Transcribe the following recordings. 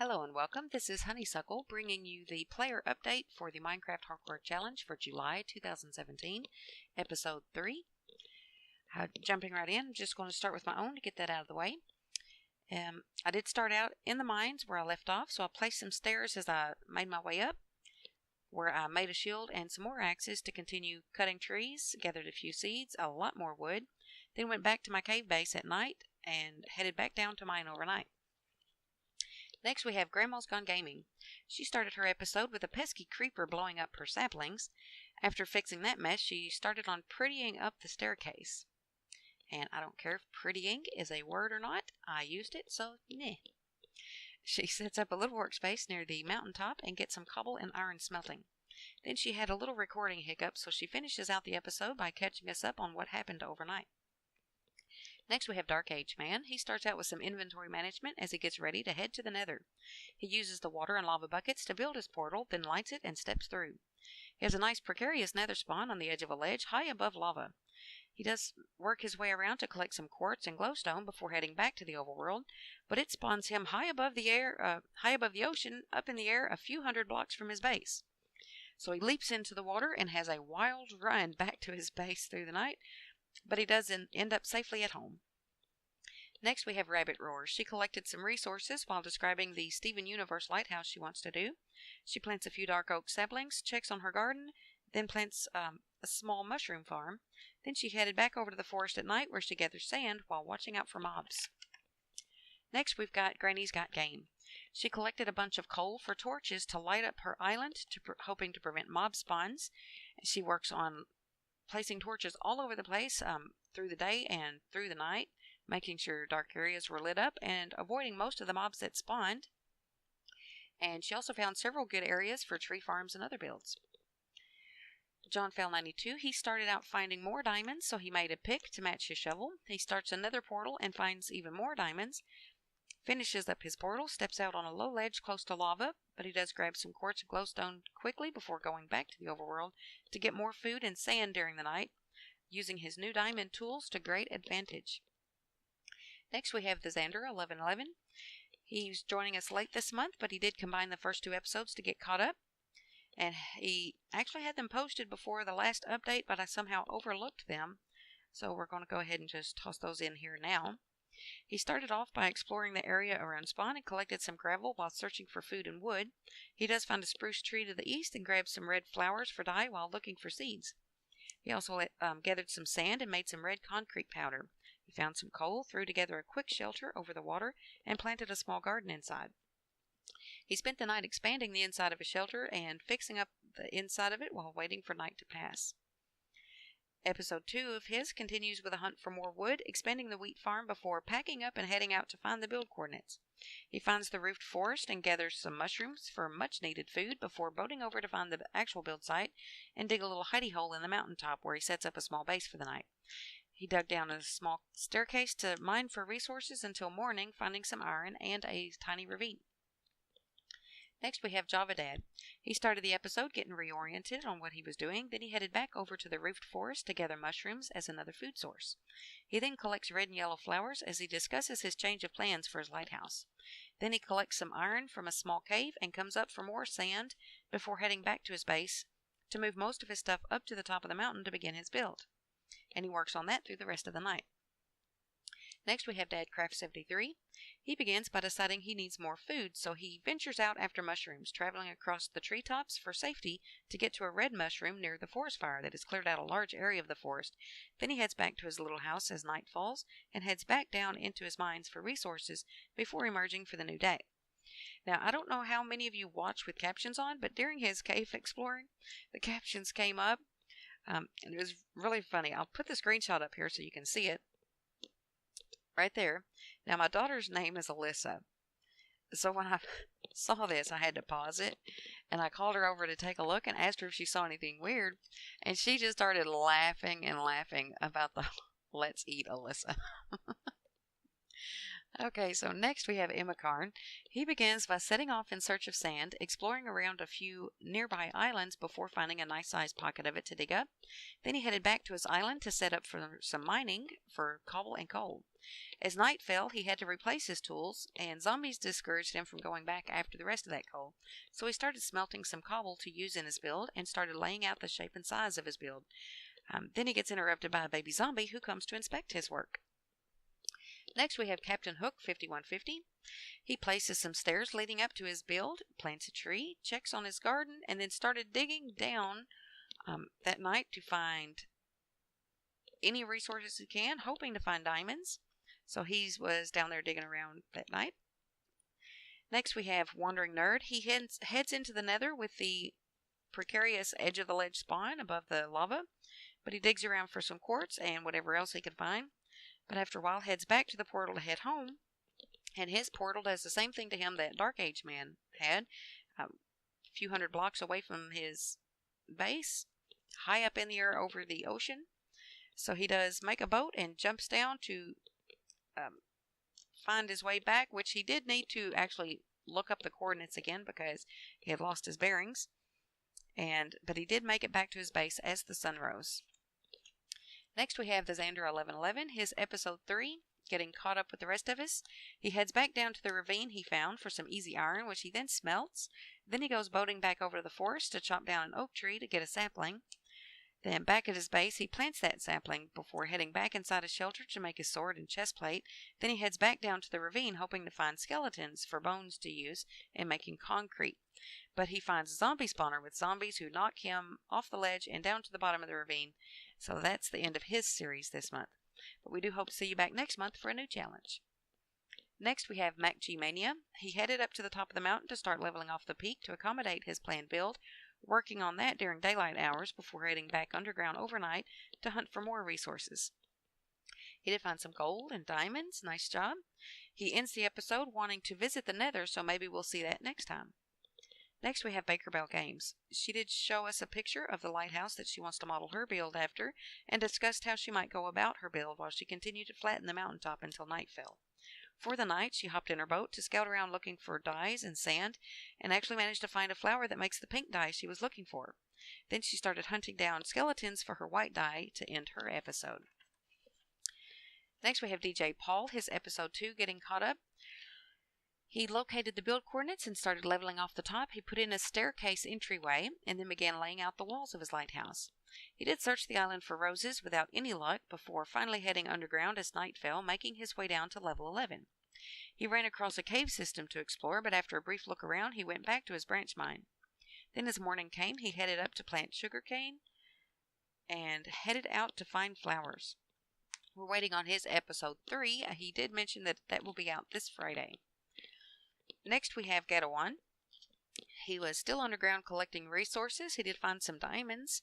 Hello and welcome. This is Honeysuckle bringing you the player update for the Minecraft Hardcore Challenge for July 2017, Episode 3. Jumping right in, I'm just going to start with my own to get that out of the way. I did start out in the mines where I left off, so I placed some stairs as I made my way up, where I made a shield and some more axes to continue cutting trees, gathered a few seeds, a lot more wood, then went back to my cave base at night and headed back down to mine overnight. Next we have Grandma's Gone Gaming. She started her episode with a pesky creeper blowing up her saplings. After fixing that mess, she started on prettying up the staircase. And I don't care if prettying is a word or not, I used it, so meh. She sets up a little workspace near the mountaintop and gets some cobble and iron smelting. Then she had a little recording hiccup, so she finishes out the episode by catching us up on what happened overnight. Next we have Dark Age Man. He starts out with some inventory management as he gets ready to head to the nether. He uses the water and lava buckets to build his portal, then lights it and steps through. He has a nice precarious nether spawn on the edge of a ledge high above lava. He does work his way around to collect some quartz and glowstone before heading back to the overworld, but it spawns him high above the ocean, up in the air a few hundred blocks from his base. So he leaps into the water and has a wild run back to his base through the night, but he does end up safely at home. Next we have Rabbit Roar. She collected some resources while describing the Steven Universe lighthouse she wants to do. She plants a few dark oak saplings, checks on her garden, then plants a small mushroom farm. Then she headed back over to the forest at night where she gathers sand while watching out for mobs. Next we've got Granny's Got Game. She collected a bunch of coal for torches to light up her island, hoping to prevent mob spawns. She works on placing torches all over the place through the day and through the night, making sure dark areas were lit up and avoiding most of the mobs that spawned. And she also found several good areas for tree farms and other builds. John Fell 92, he started out finding more diamonds, so he made a pick to match his shovel. He starts another portal and finds even more diamonds, finishes up his portal, steps out on a low ledge close to lava, but he does grab some quartz and glowstone quickly before going back to the overworld to get more food and sand during the night, using his new diamond tools to great advantage. Next we have the Xander 1111. He's joining us late this month, but he did combine the first two episodes to get caught up. And he actually had them posted before the last update, but I somehow overlooked them. So we're going to go ahead and just toss those in here now. He started off by exploring the area around spawn and collected some gravel while searching for food and wood. He does find a spruce tree to the east and grabs some red flowers for dye while looking for seeds. He also gathered some sand and made some red concrete powder. He found some coal, threw together a quick shelter over the water, and planted a small garden inside. He spent the night expanding the inside of his shelter and fixing up the inside of it while waiting for night to pass. Episode 2 of his continues with a hunt for more wood, expanding the wheat farm before packing up and heading out to find the build coordinates. He finds the roofed forest and gathers some mushrooms for much needed food before boating over to find the actual build site and dig a little hidey hole in the mountaintop where he sets up a small base for the night. He dug down a small staircase to mine for resources until morning, finding some iron and a tiny ravine. Next we have JavaDad. He started the episode getting reoriented on what he was doing, then he headed back over to the roofed forest to gather mushrooms as another food source. He then collects red and yellow flowers as he discusses his change of plans for his lighthouse. Then he collects some iron from a small cave and comes up for more sand before heading back to his base to move most of his stuff up to the top of the mountain to begin his build. And he works on that through the rest of the night. Next we have Dadcraft 73. He begins by deciding he needs more food, so he ventures out after mushrooms, traveling across the treetops for safety to get to a red mushroom near the forest fire that has cleared out a large area of the forest. Then he heads back to his little house as night falls and heads back down into his mines for resources before emerging for the new day. Now, I don't know how many of you watch with captions on, but during his cave exploring, the captions came up, and it was really funny. I'll put the screenshot up here so you can see it. Right there. Now, my daughter's name is Alyssa. So when I saw this, I had to pause it. And I called her over to take a look and asked her if she saw anything weird. And she just started laughing and laughing about the Let's Eat Alyssa. Okay, so next we have Immacarn. He begins by setting off in search of sand, exploring around a few nearby islands before finding a nice-sized pocket of it to dig up. Then he headed back to his island to set up for some mining for cobble and coal. As night fell, he had to replace his tools, and zombies discouraged him from going back after the rest of that coal. So he started smelting some cobble to use in his build and started laying out the shape and size of his build. Then he gets interrupted by a baby zombie who comes to inspect his work. Next, we have Captain Hook 5150. He places some stairs leading up to his build, plants a tree, checks on his garden, and then started digging down that night to find any resources he can, hoping to find diamonds. So he was down there digging around that night. Next, we have Wandering Nerd. He heads into the nether with the precarious edge of the ledge spawn above the lava, but he digs around for some quartz and whatever else he can find. But after a while heads back to the portal to head home, and his portal does the same thing to him that Dark Age Man had, a few hundred blocks away from his base, high up in the air over the ocean. So he does make a boat and jumps down to find his way back, which he did need to actually look up the coordinates again because he had lost his bearings. But he did make it back to his base as the sun rose. Next, we have the Xander 1111, his episode 3, getting caught up with the rest of us. He heads back down to the ravine he found for some easy iron, which he then smelts. Then he goes boating back over to the forest to chop down an oak tree to get a sapling. Then back at his base, he plants that sapling before heading back inside his shelter to make his sword and chest plate. Then he heads back down to the ravine, hoping to find skeletons for bones to use in making concrete. But he finds a zombie spawner with zombies who knock him off the ledge and down to the bottom of the ravine. So that's the end of his series this month. But we do hope to see you back next month for a new challenge. Next, we have Mack G Mania. He headed up to the top of the mountain to start leveling off the peak to accommodate his planned build, working on that during daylight hours before heading back underground overnight to hunt for more resources. He did find some gold and diamonds. Nice job. He ends the episode wanting to visit the nether, so maybe we'll see that next time. Next, we have Baker Bell Games. She did show us a picture of the lighthouse that she wants to model her build after and discussed how she might go about her build while she continued to flatten the mountaintop until night fell. For the night, she hopped in her boat to scout around looking for dyes and sand and actually managed to find a flower that makes the pink dye she was looking for. Then she started hunting down skeletons for her white dye to end her episode. Next, we have DJ Paul, his episode 2, getting caught up. He located the build coordinates and started leveling off the top. He put in a staircase entryway and then began laying out the walls of his lighthouse. He did search the island for roses without any luck before finally heading underground as night fell, making his way down to level 11. He ran across a cave system to explore, but after a brief look around, he went back to his branch mine. Then as morning came, he headed up to plant sugarcane and headed out to find flowers. We're waiting on his episode 3. He did mention that will be out this Friday. Next, we have Geta 1. He was still underground collecting resources. He did find some diamonds.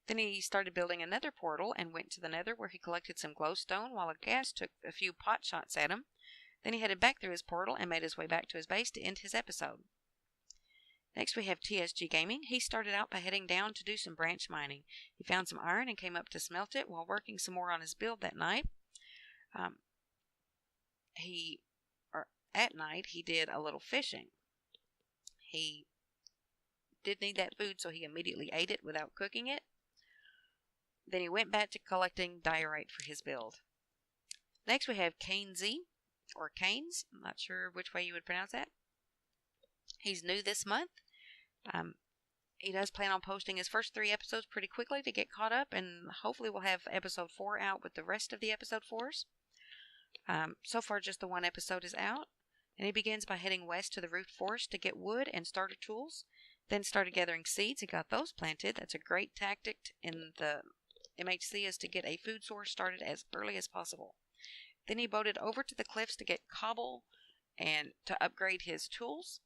Then he started building another portal and went to the nether where he collected some glowstone while a ghast took a few pot shots at him. Then he headed back through his portal and made his way back to his base to end his episode. Next, we have TSG Gaming. He started out by heading down to do some branch mining. He found some iron and came up to smelt it while working some more on his build that night. At night, he did a little fishing. He did need that food, so he immediately ate it without cooking it. Then he went back to collecting diorite for his build. Next, we have KainZ, or KainZ. I'm not sure which way you would pronounce that. He's new this month. He does plan on posting his first 3 episodes pretty quickly to get caught up, and hopefully we'll have episode 4 out with the rest of the episode 4s. So far, just the 1 episode is out. And he begins by heading west to the root forest to get wood and starter tools. Then started gathering seeds and got those planted. That's a great tactic in the MHC, is to get a food source started as early as possible. Then he boated over to the cliffs to get cobble and to upgrade his tools.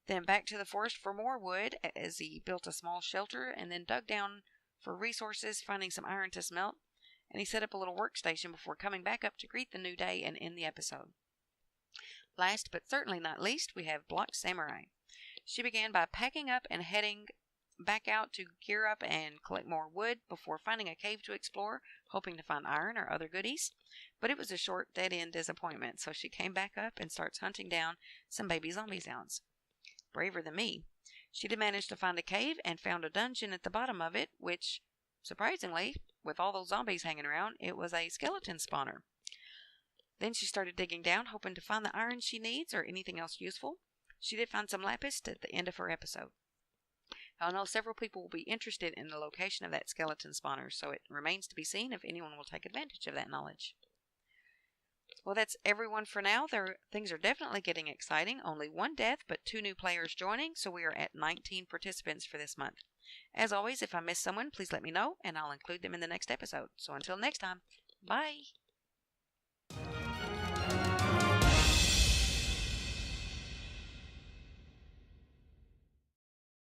Then back to the forest for more wood as he built a small shelter and then dug down for resources, finding some iron to smelt. And he set up a little workstation before coming back up to greet the new day and end the episode. Last but certainly not least, we have Block Samurai. She began by packing up and heading back out to gear up and collect more wood before finding a cave to explore, hoping to find iron or other goodies. But it was a short, dead-end disappointment, so she came back up and starts hunting down some baby zombie sounds. Braver than me. She did manage to find a cave and found a dungeon at the bottom of it, which, surprisingly, with all those zombies hanging around, it was a skeleton spawner. Then she started digging down, hoping to find the iron she needs or anything else useful. She did find some lapis at the end of her episode. I know several people will be interested in the location of that skeleton spawner, so it remains to be seen if anyone will take advantage of that knowledge. Well, that's everyone for now. Things are definitely getting exciting. Only one death, but 2 new players joining, so we are at 19 participants for this month. As always, if I miss someone, please let me know, and I'll include them in the next episode. So until next time, bye!